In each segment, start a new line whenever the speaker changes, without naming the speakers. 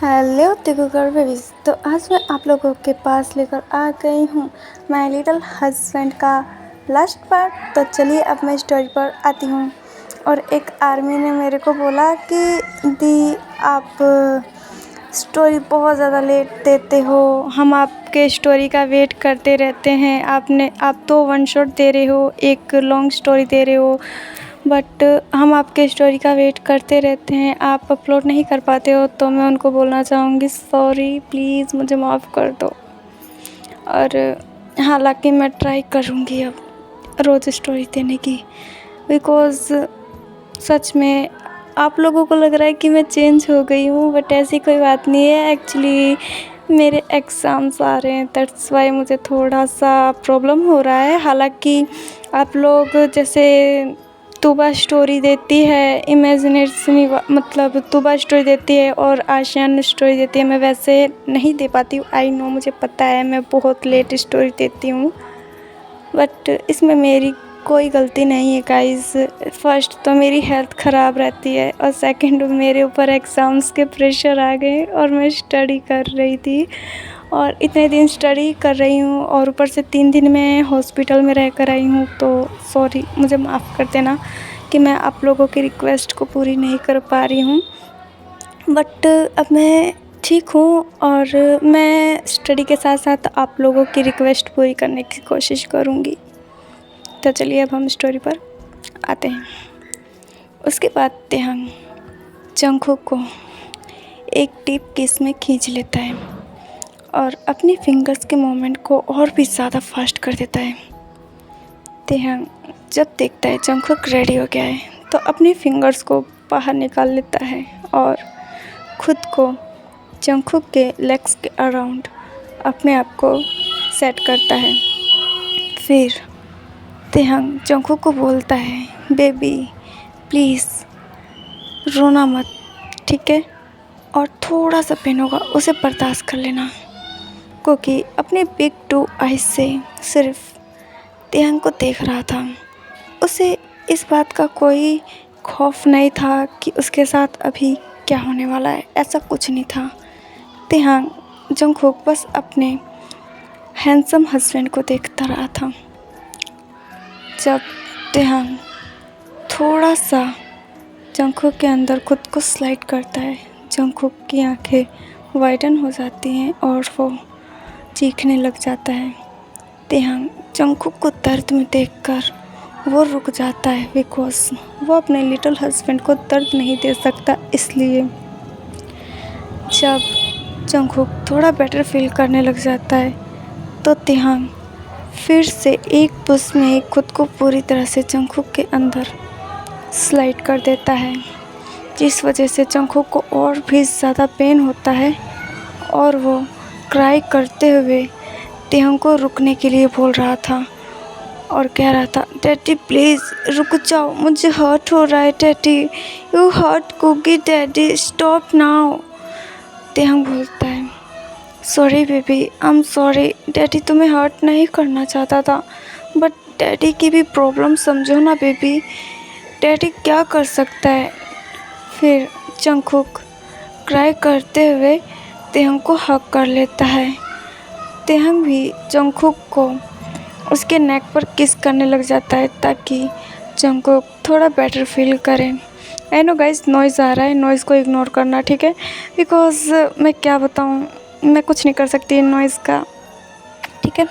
Hello typical babies. तो आज मैं आप लोगों के पास लेकर आ गई हूँ माय लिटिल हस्बैंड का लास्ट पार्ट। तो चलिए अब मैं स्टोरी पर आती हूँ। और एक आर्मी ने मेरे को बोला कि दी आप स्टोरी बहुत ज़्यादा लेट देते हो, हम आपके स्टोरी का वेट करते रहते हैं। आप तो वन शॉट दे रहे हो, एक लॉन्ग स्टोरी दे रहे हो, बट हम आपके स्टोरी का वेट करते रहते हैं, आप अपलोड नहीं कर पाते हो। तो मैं उनको बोलना चाहूँगी सॉरी, प्लीज़ मुझे माफ़ कर दो। और हालांकि मैं ट्राई करूँगी अब रोज़ स्टोरी देने की, बिकॉज़ सच में आप लोगों को लग रहा है कि मैं चेंज हो गई हूँ, बट ऐसी कोई बात नहीं है। एक्चुअली मेरे एग्ज़ाम्स आ रहे हैं, दैट्स वाई मुझे थोड़ा सा प्रॉब्लम हो रहा है। हालांकि आप लोग जैसे तुबा स्टोरी देती है, इमेजिनेशनी मतलब तुबा स्टोरी देती है और आशियान स्टोरी देती है, मैं वैसे नहीं दे पाती हूँ। आई नो, मुझे पता है मैं बहुत लेट स्टोरी देती हूँ, बट इसमें मेरी कोई गलती नहीं है गाइस। फर्स्ट तो मेरी हेल्थ ख़राब रहती है और सेकंड मेरे ऊपर एग्ज़ाम्स के प्रेशर आ गए और मैं स्टडी कर रही थी और इतने दिन स्टडी कर रही हूँ और ऊपर से 3 दिन मैं हॉस्पिटल में रह कर आई हूँ। तो सॉरी, मुझे माफ़ कर देना कि मैं आप लोगों की रिक्वेस्ट को पूरी नहीं कर पा रही हूँ, बट अब मैं ठीक हूँ और मैं स्टडी के साथ साथ आप लोगों की रिक्वेस्ट पूरी करने की कोशिश करूँगी। तो चलिए अब हम स्टोरी पर आते हैं। उसके बाद तेहंग जंगकुक को एक डीप किस में खींच लेता है और अपनी फिंगर्स के मोमेंट को और भी ज़्यादा फास्ट कर देता है। तेहंग जब देखता है जंगकुक रेडी हो गया है तो अपनी फिंगर्स को बाहर निकाल लेता है और खुद को जंगकुक के लेग्स के अराउंड अपने आप को सेट करता है। फिर तेहंग जंगकुक को बोलता है, बेबी प्लीज़ रोना मत, ठीक है, और थोड़ा सा पेन होगा उसे बर्दाश्त कर लेना। क्योंकि अपने बिग 2 आइज से सिर्फ तेहंग को देख रहा था। उसे इस बात का कोई खौफ नहीं था कि उसके साथ अभी क्या होने वाला है, ऐसा कुछ नहीं था। तेहंग जंगकुक बस अपने हैंडसम हस्बैंड को देखता रहा था। जब तेहंग थोड़ा सा जंगकुक के अंदर खुद को स्लाइड करता है, जंगकुक की आंखें वाइडन हो जाती हैं और वो चीखने लग जाता है। तेहंग जंगकुक को दर्द में देखकर वो रुक जाता है, बिकॉज वो अपने लिटिल हस्बैंड को दर्द नहीं दे सकता। इसलिए जब जंगकुक थोड़ा बेटर फील करने लग जाता है तो तेहंग फिर से एक पुश में खुद को पूरी तरह से जंगकुक के अंदर स्लाइड कर देता है, जिस वजह से जंगकुक को और भी ज़्यादा पेन होता है और वो क्राई करते हुए तेहंग को रुकने के लिए बोल रहा था और कह रहा था, डैडी प्लीज़ रुक जाओ, मुझे हर्ट हो रहा है daddy, you hurt Kookie daddy, stop now. Taehyung बोलता है, sorry baby, I am sorry daddy, तुम्हें हर्ट नहीं करना चाहता था, बट डैडी की भी प्रॉब्लम समझो ना बेबी, डैडी क्या कर सकता है। फिर जंगकुक क्राई करते हुए तेहंग को हग कर लेता है। तेहंग भी जंगकुक को उसके नेक पर किस करने लग जाता है ताकि जंगकुक थोड़ा बेटर फील करे। आई नो गाइस, नॉइज़ आ रहा है, नॉइज़ को इग्नोर करना, ठीक है, बिकॉज़ मैं क्या बताऊँ, मैं कुछ नहीं कर सकती नॉइज़ का, ठीक है।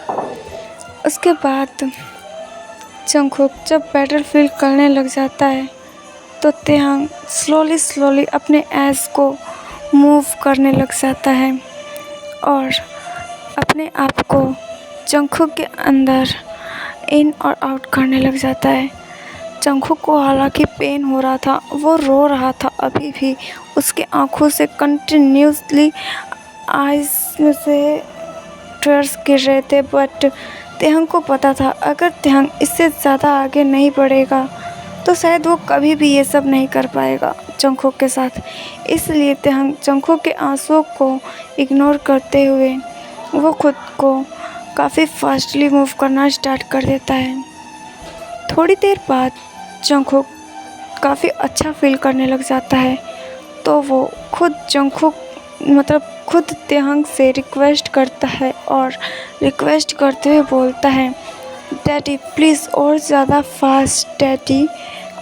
उसके बाद जंगकुक जब बेटर फील करने लग जाता है तो तेहंग स्लोली अपने एज को मूव करने लग जाता है और अपने आप को जंगकुक के अंदर इन और आउट करने लग जाता है। जंगकुक को हालांकि पेन हो रहा था, वो रो रहा था, अभी भी उसके आंखों से कंटिन्यूसली आइज़ में से टीयर्स गिर रहे थे, बट तेहंग को पता था अगर तेहंग इससे ज़्यादा आगे नहीं बढ़ेगा तो शायद वो कभी भी ये सब नहीं कर पाएगा जंगकुक के साथ। इसलिए तेहंग जंगकुक के आंसुओं को इग्नोर करते हुए वो खुद को काफ़ी फास्टली मूव करना स्टार्ट कर देता है। थोड़ी देर बाद जंगकुक काफ़ी अच्छा फील करने लग जाता है तो वो खुद जंगकुक मतलब खुद तेहंग से रिक्वेस्ट करता है और रिक्वेस्ट करते हुए बोलता है, डैडी प्लीज़ और ज़्यादा फास्ट डैडी,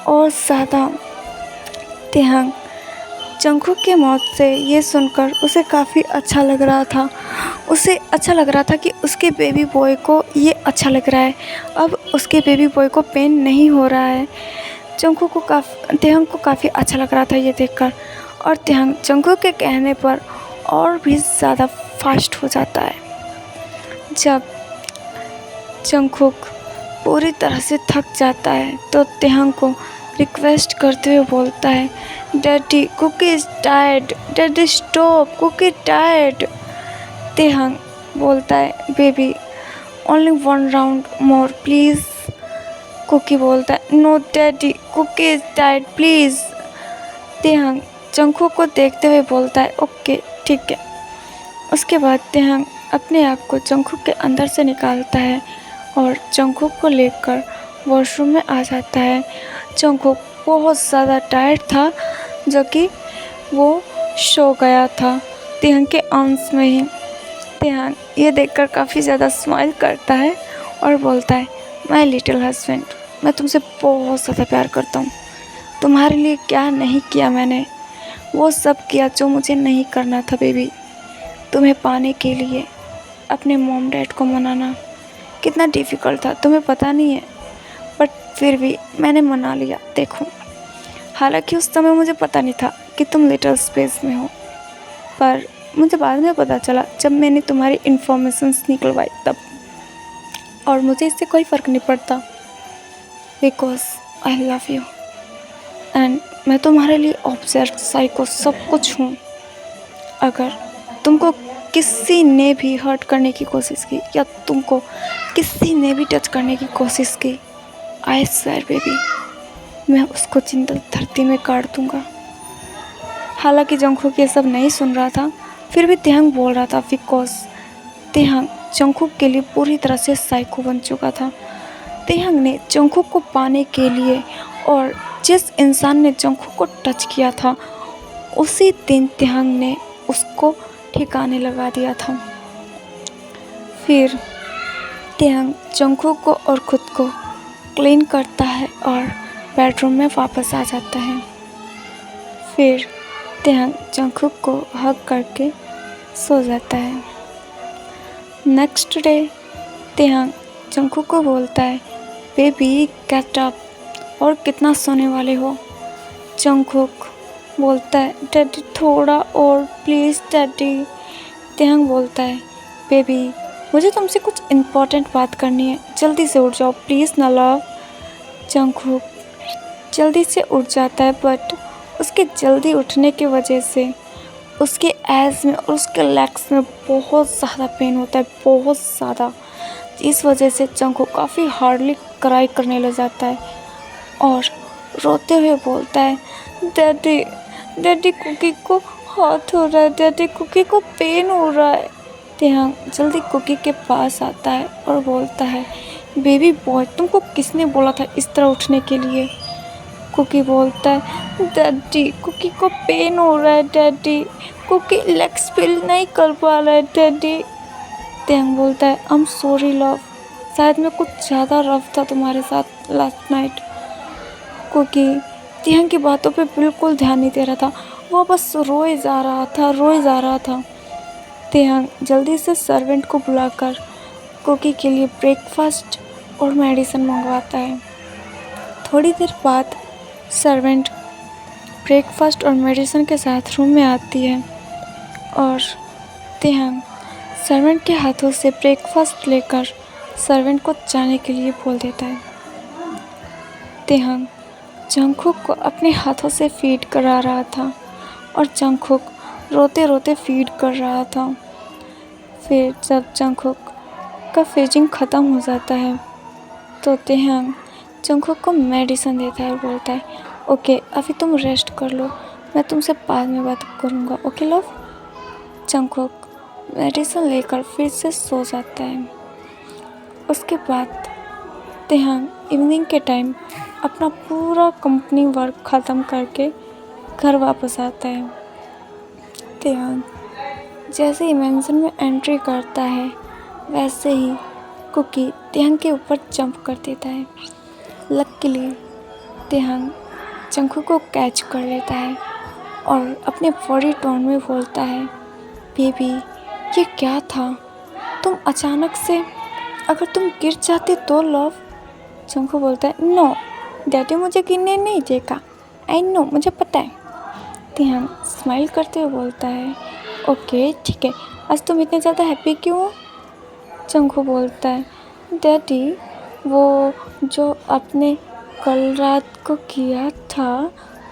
और ज़्यादा। तेहंग जंगकुक की मौत से ये सुनकर उसे काफ़ी अच्छा लग रहा था। उसे अच्छा लग रहा था कि उसके बेबी बॉय को ये अच्छा लग रहा है। अब उसके बेबी बॉय को पेन नहीं हो रहा है। तेहंग को काफ़ी अच्छा लग रहा था ये देखकर, और तेहंग जंगकुक के कहने पर और भी ज़्यादा फास्ट हो जाता है। जब जंगकुक पूरी तरह से थक जाता है तो तेहंग को रिक्वेस्ट करते हुए बोलता है, daddy Kookie is tired, daddy stop, Kookie tired. Taehyung बोलता है, baby only one round more please. Kookie बोलता है, no daddy Kookie is tired please. Taehyung Jungkook को देखते हुए बोलता है, ओके ठीक है। उसके बाद तेहंग अपने आप को जंगकुक के अंदर से निकालता है और जंगकुक को लेकर वॉशरूम में आ जाता है। जंगकुक बहुत ज़्यादा टायर्ड था, जो कि वो सो गया था तेहंग के आर्म्स में ही। तेहंग ये देखकर काफ़ी ज़्यादा स्माइल करता है और बोलता है, माय लिटिल हस्बैंड, मैं तुमसे बहुत ज़्यादा प्यार करता हूँ। तुम्हारे लिए क्या नहीं किया मैंने, वो सब किया जो मुझे नहीं करना था बेबी। तुम्हें पाने के लिए अपने मॉम डैड को मनाना कितना डिफ़िकल्ट था तुम्हें पता नहीं है, बट फिर भी मैंने मना लिया। देखो, हालांकि उस समय मुझे पता नहीं था कि तुम लिटिल स्पेस में हो, पर मुझे बाद में पता चला जब मैंने तुम्हारी इन्फॉर्मेशंस निकलवाई तब। और मुझे इससे कोई फ़र्क नहीं पड़ता, because I love you and मैं तुम्हारे लिए ऑब्सेस्ड साइको सब कुछ हूँ। अगर तुमको किसी ने भी हर्ट करने की कोशिश की या तुमको किसी ने भी टच करने की कोशिश की, आई स्वेयर बेबी, मैं उसको जिंदा धरती में काट दूंगा। हालांकि जंगकुक ये सब नहीं सुन रहा था, फिर भी तेहंग बोल रहा था, बिकॉज तेहंग जंगकुक के लिए पूरी तरह से साइको बन चुका था। तेहंग ने जंगकुक को पाने के लिए, और जिस इंसान ने जंगकुक को टच किया था उसी दिन तेहंग ने उसको ठिकाने लगा दिया था। फिर तेहंग जंगकुक को और खुद को क्लीन करता है और बेडरूम में वापस आ जाता है। फिर तेहंग जंगकुक को हग करके सो जाता है। नेक्स्ट डे तेहंग जंगकुक को बोलता है, बेबी गेट अप, और कितना सोने वाले हो। जंगकुक बोलता है, डैडी थोड़ा और प्लीज़ डैडी। तेहंग बोलता है, बेबी मुझे तुमसे कुछ इम्पोर्टेंट बात करनी है, जल्दी से उठ जाओ प्लीज़ ना लव। जंगकुक जल्दी से उठ जाता है, बट उसके जल्दी उठने की वजह से उसके एज में और उसके लेग्स में बहुत ज़्यादा पेन होता है, बहुत ज़्यादा। इस वजह से जंगकुक काफ़ी हार्डली क्राई करने लग जाता है और रोते हुए बोलता है, डैडी डैडी कुकी को हाथ हो रहा है, डैडी कुकी को पेन हो रहा है। तेहंग जल्दी कुकी के पास आता है और बोलता है, बेबी बॉय तुमको किसने बोला था इस तरह उठने के लिए। कुकी बोलता है, डैडी कुकी को पेन हो रहा है डैडी, कुकी लेग्स फील नहीं कर पा रहा है डैडी। तेहंग बोलता है, आई एम सॉरी लव, शायद मैं कुछ ज़्यादा रफ था तुम्हारे साथ लास्ट नाइट। कुकी तेहंग की बातों पे बिल्कुल ध्यान नहीं दे रहा था, वो बस रोए जा रहा था। तेहंग जल्दी से सर्वेंट को बुलाकर कुकी के लिए ब्रेकफास्ट और मेडिसिन मंगवाता है। थोड़ी देर बाद सर्वेंट ब्रेकफास्ट और मेडिसिन के साथ रूम में आती है और तेहंग सर्वेंट के हाथों से ब्रेकफास्ट लेकर सर्वेंट को जाने के लिए बोल देता है। तेहंग जंगकुक को अपने हाथों से फीड करा रहा था और जंगकुक रोते रोते फीड कर रहा था। फिर जब जंगकुक का फीडिंग ख़त्म हो जाता है तो तेहंग जंगकुक को मेडिसिन देता है और बोलता है, ओके अभी तुम रेस्ट कर लो, मैं तुमसे बाद में बात करूँगा, ओके लव। जंगकुक मेडिसिन लेकर फिर से सो जाता है। उसके बाद तेहंग इवनिंग के टाइम अपना पूरा कंपनी वर्क ख़त्म करके घर वापस आता है। तेहंग जैसे ही मेंशन में एंट्री करता है वैसे ही कुकी तेहंग के ऊपर जंप कर देता है। लकीली तेहंग जंगकुक को कैच कर लेता है और अपने फौरी टोन में बोलता है, बेबी ये क्या था? तुम अचानक से, अगर तुम गिर जाते तो लव। जंगकुक बोलता है, नो डैडी मुझे गिरने नहीं देगा, आई नो मुझे पता है। तेहंग स्माइल करते हुए बोलता है, ओके ठीक है, आज तुम इतने ज़्यादा हैप्पी क्यों हो? जंगकुक बोलता है, डैडी वो जो आपने कल रात को किया था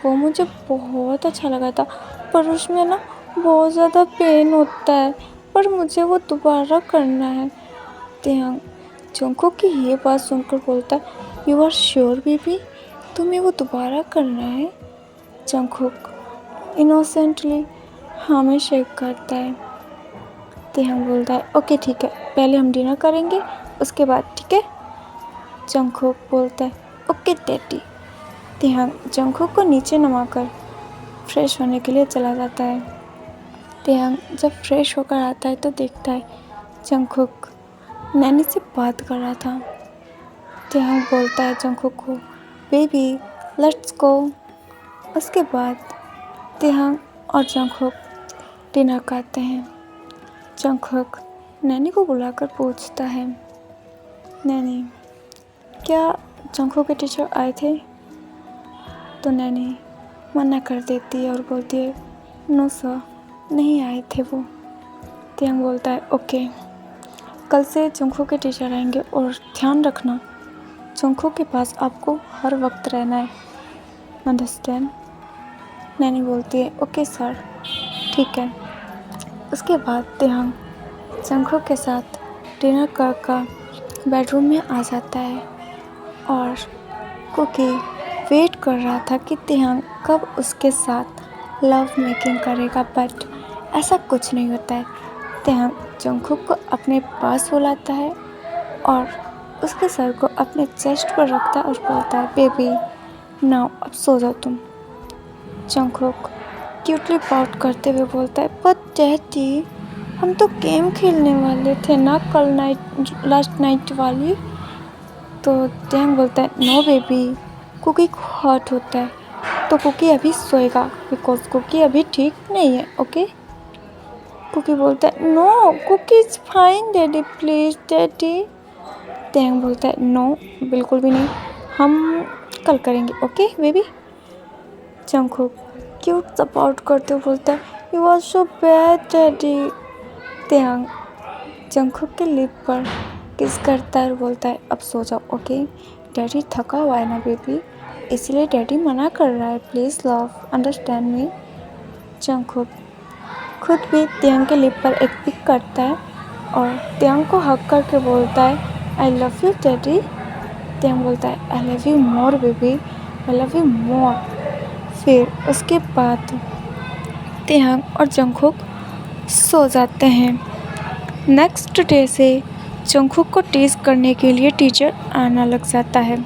वो मुझे बहुत अच्छा लगा था, पर उसमें ना बहुत ज़्यादा पेन होता है, पर मुझे वो दोबारा करना है। तेहंग जंगकुक की ये बात सुनकर बोलता है, यू आर श्योर बेबी, तुम्हें वो दोबारा करना है? जंगकुक इनोसेंटली हाँ में शेक करता है। तेहंग बोलता है, ओके ठीक है, पहले हम डिनर करेंगे उसके बाद, ठीक है? जंगकुक बोलता है, ओके डैडी। तेहंग जंगकुक को नीचे नमाकर फ्रेश होने के लिए चला जाता है। तेहंग जब फ्रेश होकर आता है तो देखता है जंगकुक नैनी से बात कर रहा था। तेहंग बोलता है जंगकुक को, बेबी लेट्स गो। उसके बाद तेहंग और जंगकुक डिनर करते हैं। जंगकुक नैनी को बुलाकर पूछता है, नैनी क्या जंगकुक के टीचर आए थे? तो नैनी मना कर देती है और बोलती है, नो सर नहीं आए थे वो। तेहंग बोलता है, ओके कल से जंगकुक के टीचर आएंगे और ध्यान रखना जंगकुक के पास आपको हर वक्त रहना है, अंडरस्टैंड? नैनी बोलती है, ओके सर ठीक है। उसके बाद तेहंग जंगकुक के साथ डिनर कर बेडरूम में आ जाता है और कुकी वेट कर रहा था कि तेहंग कब उसके साथ लव मेकिंग करेगा, बट ऐसा कुछ नहीं होता है। तेहंग जंगकुक को अपने पास बुलाता है और उसके सर को अपने चेस्ट पर रखता है और बोलता है, बेबी नाउ अब सो जाओ तुम। जंगकुक क्यूटली पाउट करते हुए बोलता है, बट डैडी हम तो गेम खेलने वाले थे ना कल लास्ट नाइट वाली। तो तेहंग बोलता है, नो बेबी कुकी को हर्ट होता है तो कुकी अभी सोएगा बिकॉज कुकी अभी ठीक नहीं है, ओके? कुकी बोलता है, no Kookie is fine daddy, please daddy. Taehyung बोलता है, नो बिल्कुल भी नहीं, हम कल करेंगे, okay baby? Jungkook cute support करते हुए बोलता है, you are so bad daddy. Taehyung Jungkook के लिप पर किस करता है और बोलता है, अब सो जाओ, ओके? डैडी थका हुआ है ना बेबी, इसलिए डैडी मना कर रहा है, please love understand me. Jungkook खुद भी तेहंग के लिप पर एक पिक करता है और तेहंग को हक करके बोलता है, I love you daddy. Taehyung बोलता है, I love you more baby, I love you more. फिर उसके बाद तेहंग और जंगकुक सो जाते हैं। नेक्स्ट डे से जंगकुक को टेस्ट करने के लिए टीचर आना लग जाता है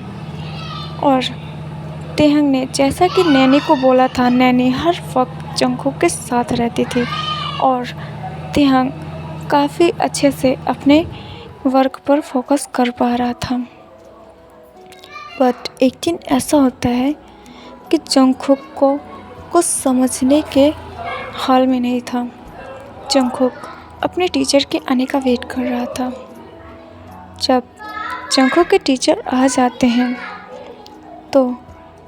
और तेहंग ने जैसा कि नैनी को बोला था, नैनी हर वक्त जंगकुक के साथ रहती थी और तेहंग काफ़ी अच्छे से अपने वर्क पर फोकस कर पा रहा था। बट एक दिन ऐसा होता है कि जंगकुक को कुछ समझने के हाल में नहीं था। जंगकुक अपने टीचर के आने का वेट कर रहा था। जब जंगकुक के टीचर आ जाते हैं तो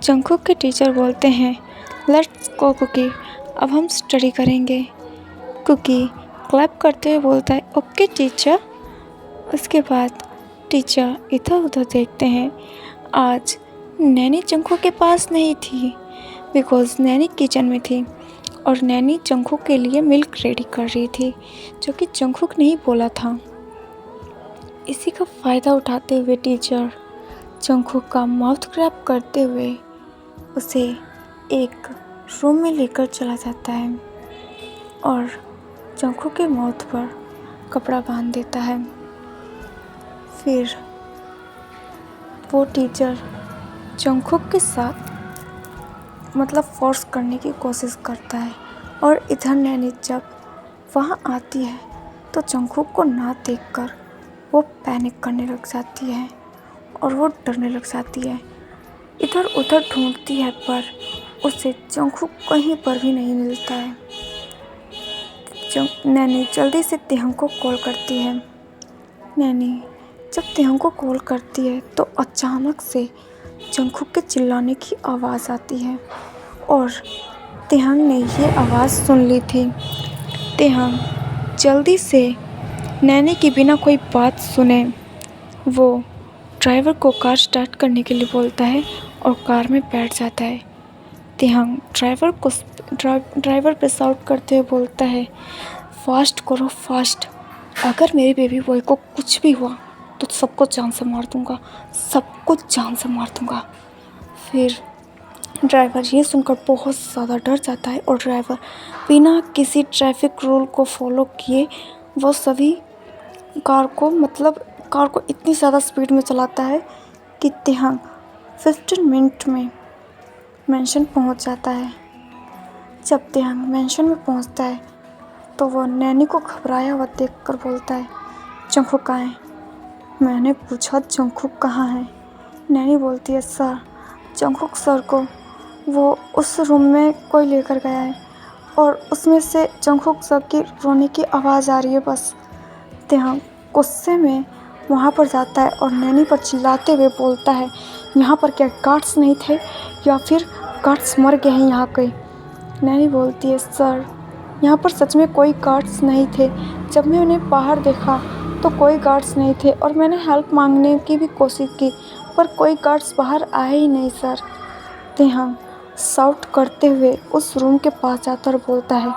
जंगकुक के टीचर बोलते हैं, लेट्स गो कुकी, अब हम स्टडी करेंगे। कुकी क्लैप करते हुए बोलता है, ओके टीचर। उसके बाद टीचर इधर उधर देखते हैं। आज नैनी जंगकुक के पास नहीं थी बिकॉज़ नैनी किचन में थी और नैनी जंगकुक के लिए मिल्क रेडी कर रही थी जो कि जंगकुक ने ही बोला था। इसी का फ़ायदा उठाते हुए टीचर जंगकुक का माउथ ग्रैब करते हुए उसे एक रूम में लेकर चला जाता है और जंगकुक के माउथ पर कपड़ा बांध देता है। फिर वो टीचर जंगकुक के साथ फोर्स करने की कोशिश करता है और इधर नैनी जब वहाँ आती है तो जंगकुक को ना देखकर वो पैनिक करने लग जाती है और वो डरने लग जाती है। इधर उधर ढूंढती है पर उसे जंगकुक कहीं पर भी नहीं मिलता है। नैनी जल्दी से तेहंग को कॉल करती है। नैनी जब तेहंग को कॉल करती है तो अचानक से जंगकुक के चिल्लाने की आवाज़ आती है और तेहंग ने ये आवाज़ सुन ली थी। तेहंग जल्दी से नैनी की बिना कोई बात सुने वो ड्राइवर को कार स्टार्ट करने के लिए बोलता है और कार में बैठ जाता है। तेहंग ड्राइवर पे शाउट करते हुए बोलता है, फास्ट करो फास्ट, अगर मेरे बेबी बॉय को कुछ भी हुआ तो सबको जान से मार दूंगा, सबको जान से मार दूंगा। फिर ड्राइवर ये सुनकर बहुत ज़्यादा डर जाता है और ड्राइवर बिना किसी ट्रैफिक रूल को फॉलो किए वो सभी कार को इतनी ज़्यादा स्पीड में चलाता है कि तेहंग 15 मिनट में मेंशन पहुंच जाता है। जब तेहंग मेंशन में पहुंचता है तो वो नैनी को घबराया हुआ देखकर बोलता है, जंगकुक कहाँ है? मैंने पूछा जंगकुक कहाँ है? नैनी बोलती है, सर जंगकुक सर को वो उस रूम में कोई लेकर गया है और उसमें से जंगकुक सर की रोने की आवाज़ आ रही है बस। तेहंग गुस्से में वहाँ पर जाता है और नैनी पर चिल्लाते हुए बोलता है, यहाँ पर क्या गार्ड्स नहीं थे या फिर गार्ड्स मर गए हैं यहाँ के? नैनी बोलती है, सर यहाँ पर सच में कोई गार्ड्स नहीं थे। जब मैं उन्हें बाहर देखा तो कोई गार्ड्स नहीं थे और मैंने हेल्प मांगने की भी कोशिश की पर कोई गार्ड्स बाहर आए ही नहीं सर। तेहंग शाउट करते हुए उस रूम के पास जाता और बोलता है,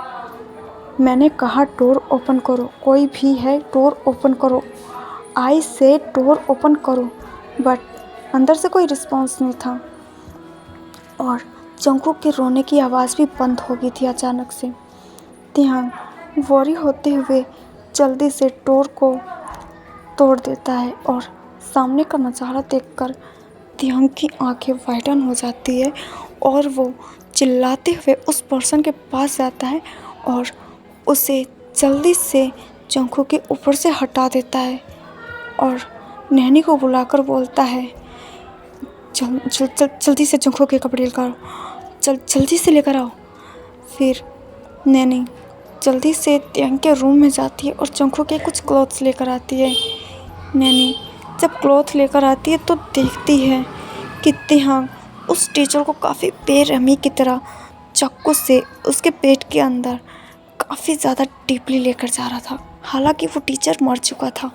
मैंने कहा डोर ओपन करो, कोई भी है डोर ओपन करो, आई से डोर ओपन करो। बट अंदर से कोई रिस्पॉन्स नहीं था और जंगकुक के रोने की आवाज़ भी बंद हो गई थी अचानक से। तेहंग वॉरी होते हुए जल्दी से डोर को तोड़ देता है और सामने का नज़ारा देखकर तेहंग की आंखें वाइडन हो जाती है और वो चिल्लाते हुए उस पर्सन के पास जाता है और उसे जल्दी से जंगकुक के ऊपर से हटा देता है और नैनी को बुलाकर बोलता है, जल्दी से जंगकुक के कपड़े लेकर आओ, जल्दी से लेकर आओ। फिर नैनी जल्दी से तेहंग के रूम में जाती है और जंगकुक के कुछ क्लॉथ्स लेकर आती है। नैनी जब क्लॉथ लेकर आती है तो देखती है कि तेहंग उस टीचर को काफ़ी बेरहमी की तरह चाकू से उसके पेट के अंदर काफ़ी ज़्यादा डीपली लेकर जा रहा था। हालांकि वो टीचर मर चुका था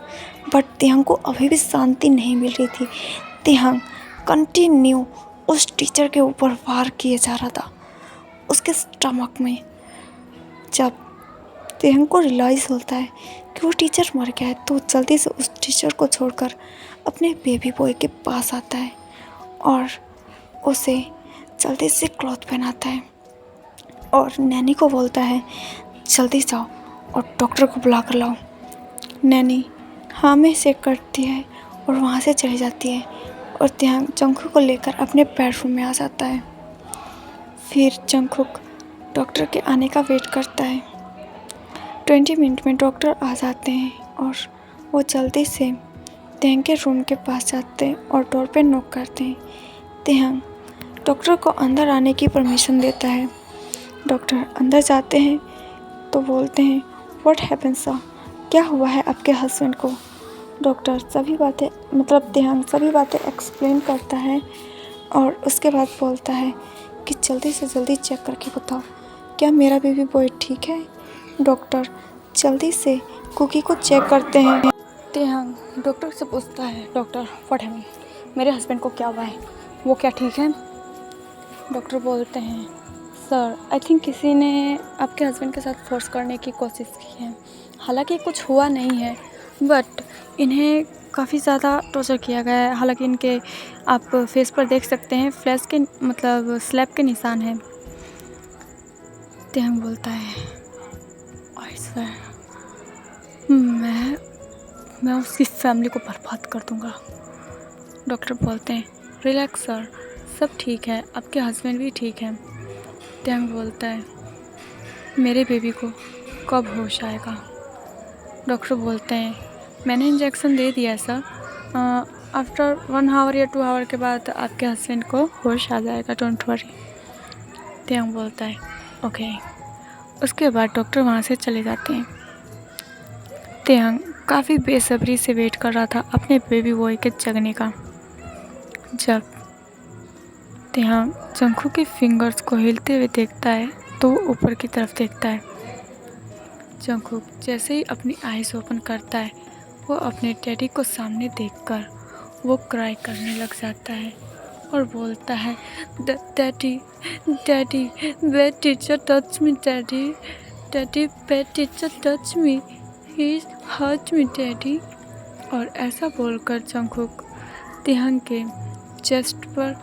बट तेहंग को अभी भी शांति नहीं मिल रही थी। तेहंग कंटिन्यू उस टीचर के ऊपर वार किए जा रहा था उसके स्टमक में। जब तेहंग को रियलाइज़ होता है कि वो टीचर मर गया है तो जल्दी से उस टीचर को छोड़कर अपने बेबी बॉय के पास आता है और उसे जल्दी से क्लॉथ पहनाता है और नैनी को बोलता है, जल्दी जाओ और डॉक्टर को बुला कर लाओ। नैनी हाँ में से करती है और वहाँ से चली जाती है और तेहंग जंगकुक को लेकर अपने बेडरूम में आ जाता है। फिर जंगकुक डॉक्टर के आने का वेट करता है। 20 मिनट में डॉक्टर आ जाते हैं और वो जल्दी से तेहंग के रूम के पास जाते हैं और डोर पे नॉक करते हैं। तेहंग डॉक्टर को अंदर आने की परमिशन देता है। डॉक्टर अंदर जाते हैं तो बोलते हैं, व्हाट हैपन सर, क्या हुआ है आपके हस्बैंड को? डॉक्टर तेहंग सभी बातें एक्सप्लेन करता है और उसके बाद बोलता है कि जल्दी से जल्दी चेक करके बताओ, क्या मेरा बेबी बॉय ठीक है? डॉक्टर जल्दी से कुकी को चेक करते हैं। तेहंग डॉक्टर से पूछता है, डॉक्टर व्हाट हैपन, मेरे हस्बैंड को क्या हुआ है, वो क्या ठीक है? डॉक्टर बोलते हैं, सर आई थिंक किसी ने आपके हस्बैंड के साथ फोर्स करने की कोशिश की है। हालांकि कुछ हुआ नहीं है बट इन्हें काफ़ी ज़्यादा टॉर्चर किया गया है। हालांकि इनके आप फेस पर देख सकते हैं फ्लैश के स्लैप के निशान हैं। तेहंग बोलता है, आई सर मैं उसकी फैमिली को बर्बाद कर दूंगा। डॉक्टर बोलते हैं, रिलैक्स सर, सब ठीक है, आपके हस्बैंड भी ठीक हैं। तेहंग बोलता है, मेरे बेबी को
कब होश आएगा? डॉक्टर बोलते हैं मैंने इंजेक्शन दे दिया सर, आफ्टर 1 आवर या 2 आवर के बाद आपके हस्बैंड को होश आ जाएगा, डोंट वरी। तेहंग बोलता है ओके। उसके बाद डॉक्टर वहाँ से चले जाते हैं। तेहंग काफ़ी बेसब्री से वेट कर रहा था अपने बेबी बॉय के जगने का। जब तेहंग जंगखुक के फिंगर्स को हिलते हुए देखता है तो वो ऊपर की तरफ देखता है। जंगखुक जैसे ही अपनी आईज ओपन करता है वो अपने डैडी को सामने देखकर वो क्राई करने लग जाता है और बोलता है daddy daddy bad teacher touch me daddy daddy bad teacher touch me he hurt me daddy. और ऐसा बोलकर जंगखुक तेहंग के चेस्ट पर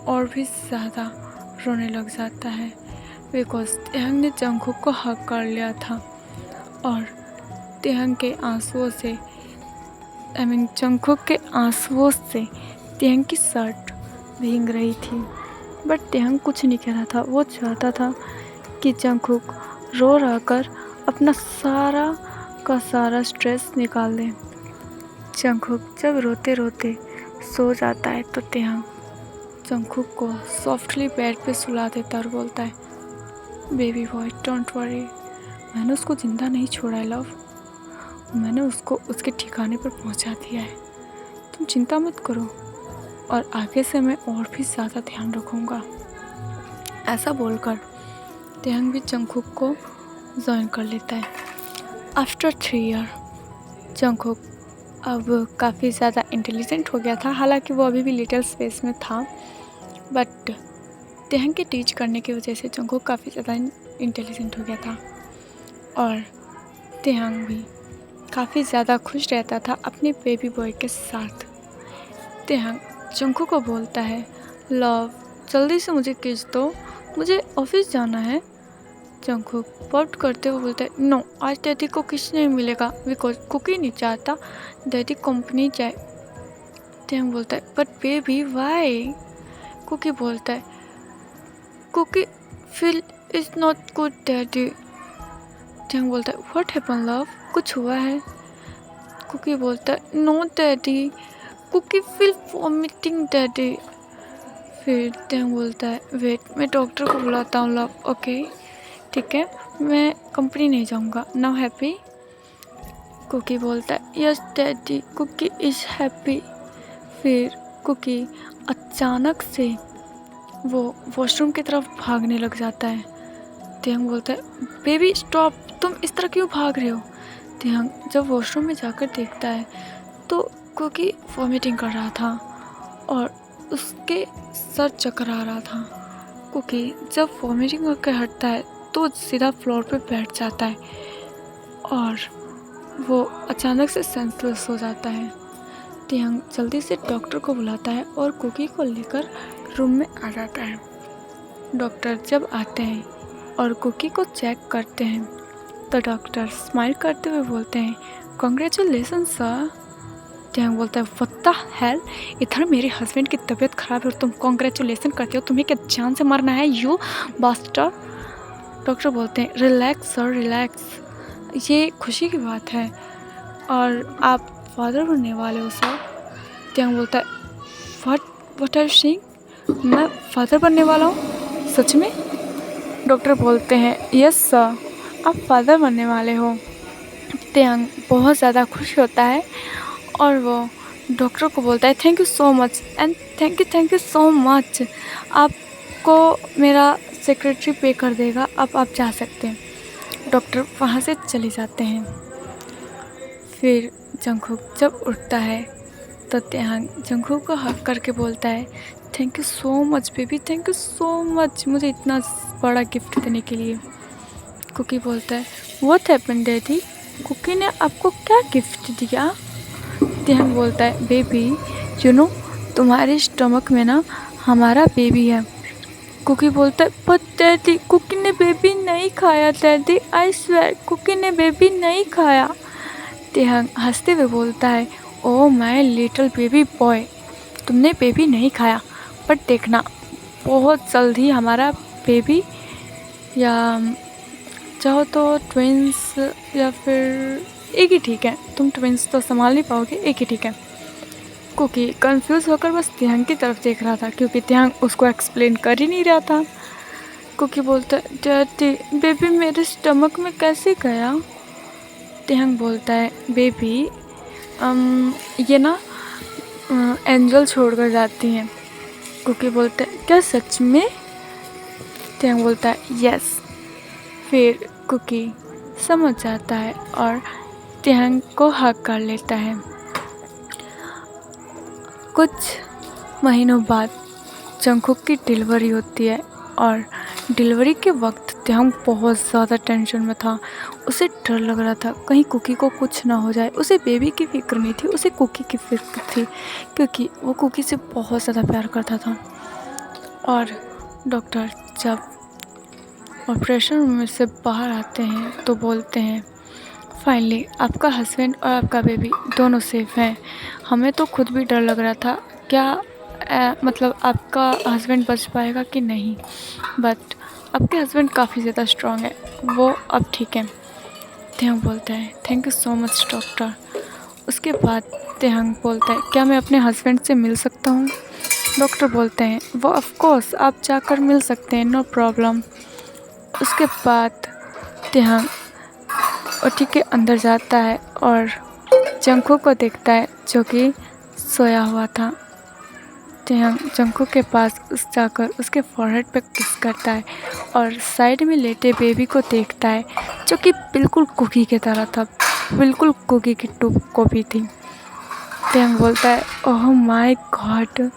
और भी ज़्यादा रोने लग जाता है बिकॉज तेहंग ने जंगखुक को हक कर लिया था और तेहंग के आंसुओं से जंगखुक के आंसुओं से तेहंग की शर्ट भीग रही थी। बट तेहंग कुछ नहीं कह रहा था, वो चाहता था कि जंगखुक रो रहा कर अपना सारा का सारा स्ट्रेस निकाल दे। जंगखुक जब रोते रोते सो जाता है तो तेहंग जंगखुक को सॉफ्टली बेड पे सुला देता और बोलता है बेबी बॉय डोंट वरी, मैंने उसको ज़िंदा नहीं छोड़ा है लव, मैंने उसको उसके ठिकाने पर पहुंचा दिया है, तुम चिंता मत करो और आगे से मैं और भी ज़्यादा ध्यान रखूँगा। ऐसा बोलकर तेहंग भी जंगखुक को ज्वाइन कर लेता है। आफ्टर 3 ईयर जंगखुक अब काफ़ी ज़्यादा इंटेलिजेंट हो गया था, हालांकि वो अभी भी लिटिल स्पेस में था बट तेहंग के टीच करने की वजह से जंगखुक काफ़ी ज़्यादा इंटेलिजेंट हो गया था और तेहंग भी काफ़ी ज़्यादा खुश रहता था अपने बेबी बॉय के साथ। तेहंग जंगखुक को बोलता है लव जल्दी से मुझे किस दो, मुझे ऑफिस जाना है। जंगखुक पॉट करते हुए बोलता है नो, आज डैडी को किस नहीं मिलेगा बिकॉज कुकी नहीं चाहता डैडी कंपनी जाए। तेहंग बोलता है बट बेबी वाई। कुकी बोलता है Kookie feel is not good daddy. Taehyung बोलता है व्हाट हैपन लव, कुछ हुआ है? कुकी बोलता है no daddy, Cookie feel vomiting daddy. फिर तेहंग बोलता है वेट मैं डॉक्टर को बुलाता हूँ लव। ओके ठीक है, मैं कंपनी नहीं जाऊँगा, नाउ हैप्पी। कुकी बोलता है yes daddy, Cookie is happy. फिर कुकी अचानक से वो वॉशरूम की तरफ भागने लग जाता है। तेहंग बोलता है बेबी स्टॉप, तुम इस तरह क्यों भाग रहे हो? तेहंग जब वॉशरूम में जाकर देखता है तो कुकी वॉमिटिंग कर रहा था और उसके सर चकर आ रहा था। कुकी जब वॉमिटिंग करके हटता है तो सीधा फ्लोर पे बैठ जाता है और वो अचानक से सेंसलेस हो जाता है। तेहंग जल्दी से डॉक्टर को बुलाता है और कुकी को लेकर रूम में आ जाता है। डॉक्टर जब आते हैं और कुकी को चेक करते हैं तो डॉक्टर स्माइल करते हुए बोलते हैं कॉन्ग्रेचुलेसन सर। तेहंग बोलता है व्हाट द हेल, इधर मेरे हस्बैंड की तबीयत खराब है और तुम कॉन्ग्रेचुलेसन करते हो, तुम्हें क्या जान से मरना है यू बास्टर। डॉक्टर बोलते हैं रिलैक्स सर रिलैक्स, ये खुशी की बात है और आप फादर बनने वाले हो सर। तेहंग बोलता है व्हाट आर यू सेइंग, मैं फादर बनने वाला हूँ सच में? डॉक्टर बोलते हैं यस सर, आप फादर बनने वाले हो। तेहंग बहुत ज़्यादा खुश होता है और वो डॉक्टर को बोलता है thank you so much and thank you so much, आपको मेरा सेक्रेटरी पे कर देगा, अब आप जा सकते हैं। डॉक्टर वहाँ से चले जाते हैं। फिर जंगखुक जब उठता है तो तेहंग जंगखुक को हक करके बोलता है thank you so much baby, thank you so much मुझे इतना बड़ा गिफ्ट देने के लिए। कुकी बोलता है व्हाट हैपेंड डैडी, कुकी ने आपको क्या गिफ्ट दिया? तेहंग बोलता है बेबी यू नो तुम्हारे स्टमक में ना हमारा बेबी है। कुकी बोलता है बट डैडी कुकी ने बेबी नहीं खाया डैडी, आई स्वेयर कुकी ने बेबी नहीं खाया। तेहंग हंसते हुए बोलता है oh my little baby boy, तुमने बेबी नहीं खाया बट देखना बहुत जल्द ही हमारा बेबी या चाहो तो ट्विंस या फिर एक ही ठीक है, तुम ट्विंस तो संभाल नहीं पाओगे, एक ही ठीक है। कुकी कंफ्यूज होकर बस तिहंग की तरफ देख रहा था क्योंकि तिहंग उसको एक्सप्लेन कर ही नहीं रहा था। कुकी बोलता है, डैडी बेबी मेरे स्टमक में कैसे गया? तिहंग बोलता है, बेबी ये ना एंजल छोड़कर जाती हैं। कुकी बोलता है, क्या सच में? तिहंग बोलता है, यस। फिर कुकी समझ जाता है और तिहंग को हग कर लेता है। कुछ महीनों बाद जंगकुक की डिलीवरी होती है और डिलीवरी के वक्त तिहंग बहुत ज़्यादा टेंशन में था। उसे डर लग रहा था कहीं कुकी को कुछ ना हो जाए। उसे बेबी की फिक्र नहीं थी, उसे कुकी की फिक्र थी क्योंकि वो कुकी से बहुत ज़्यादा प्यार करता था। और डॉक्टर जब ऑपरेशन रूम में से बाहर आते हैं तो बोलते हैं, फाइनली आपका हस्बैंड और आपका बेबी दोनों सेफ हैं। हमें तो खुद भी डर लग रहा था क्या मतलब आपका हस्बैंड बच पाएगा कि नहीं, बट आपके हस्बैंड काफ़ी ज़्यादा स्ट्रॉन्ग है, वो अब ठीक है। तिहंग बोलता है, thank you so much doctor. उसके बाद तिहंग बोलता है, क्या मैं अपने हस्बैंड से मिल सकता हूँ? डॉक्टर बोलते हैं, वो ऑफ कोर्स आप जाकर मिल सकते हैं, नो प्रॉब्लम। उसके बाद तिहंग ओटी के अंदर जाता है और जंगकुक को देखता है जो कि सोया हुआ था। तिहंग जंगकुक के पास जाकर उसके फॉरहेड पे किस करता है और साइड में लेटे बेबी को देखता है जो कि बिल्कुल कुकी की तरह था, बिल्कुल कुकी की टू कॉपी थी। तिहंग बोलता है, oh my God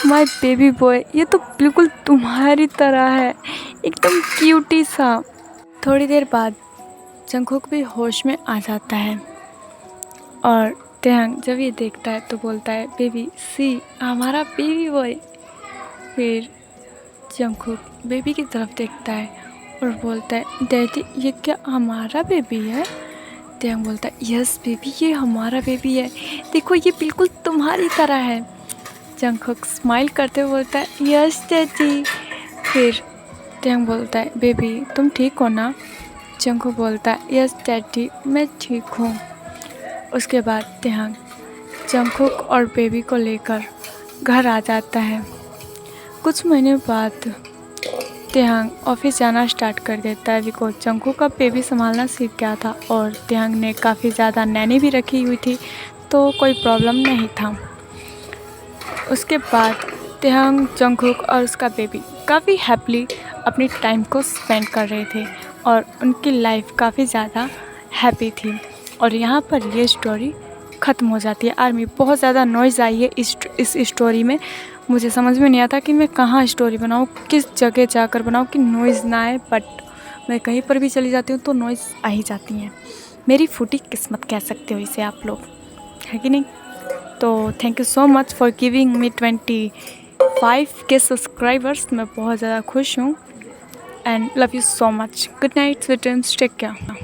my baby boy, ये तो बिल्कुल तुम्हारी तरह है, एकदम क्यूटी सा। थोड़ी देर बाद जंगकुक भी होश में आ जाता है और तिहंग जब ये देखता है तो बोलता है, बेबी सी हमारा बेबी बॉय। फिर जंगकुक बेबी की तरफ देखता है और बोलता है, डैडी ये क्या हमारा बेबी है? तिहंग बोलता है, यस बेबी ये हमारा बेबी है, देखो ये बिल्कुल तुम्हारी तरह है। जंगकुक स्माइल करते हुए बोलता है, यस डैडी। फिर तिहंग बोलता है, बेबी तुम ठीक हो ना? जंगकुक बोलता है, यस डैडी मैं ठीक हूँ। उसके बाद तिहंग जंगकुक और बेबी को लेकर घर आ जाता है। कुछ महीने बाद तिहंग ऑफिस जाना स्टार्ट कर देता है बिकॉज जंगकुक का बेबी संभालना सीख गया था और तिहंग ने काफ़ी ज़्यादा नैनी भी रखी हुई थी तो कोई प्रॉब्लम नहीं था। उसके बाद तिहंग जंगकुक और उसका बेबी काफ़ी हैप्पीली अपनी टाइम को स्पेंड कर रहे थे और उनकी लाइफ काफ़ी ज़्यादा हैप्पी थी। और यहाँ पर ये स्टोरी ख़त्म हो जाती है। आर्मी बहुत ज़्यादा नॉइज़ आई है इस स्टोरी में, मुझे समझ में नहीं आता कि मैं कहाँ स्टोरी बनाऊँ, किस जगह जाकर बनाऊँ कि नॉइज़ ना आए, बट मैं कहीं पर भी चली जाती हूँ तो नॉइज़ आ ही जाती हैं। मेरी फूटी किस्मत कह सकते हो इसे आप लोग, है कि नहीं? तो thank you so much for giving me 25 के सब्सक्राइबर्स। मैं बहुत ज़्यादा खुश हूँ and love you so much. Good night, sweet dreams, take care.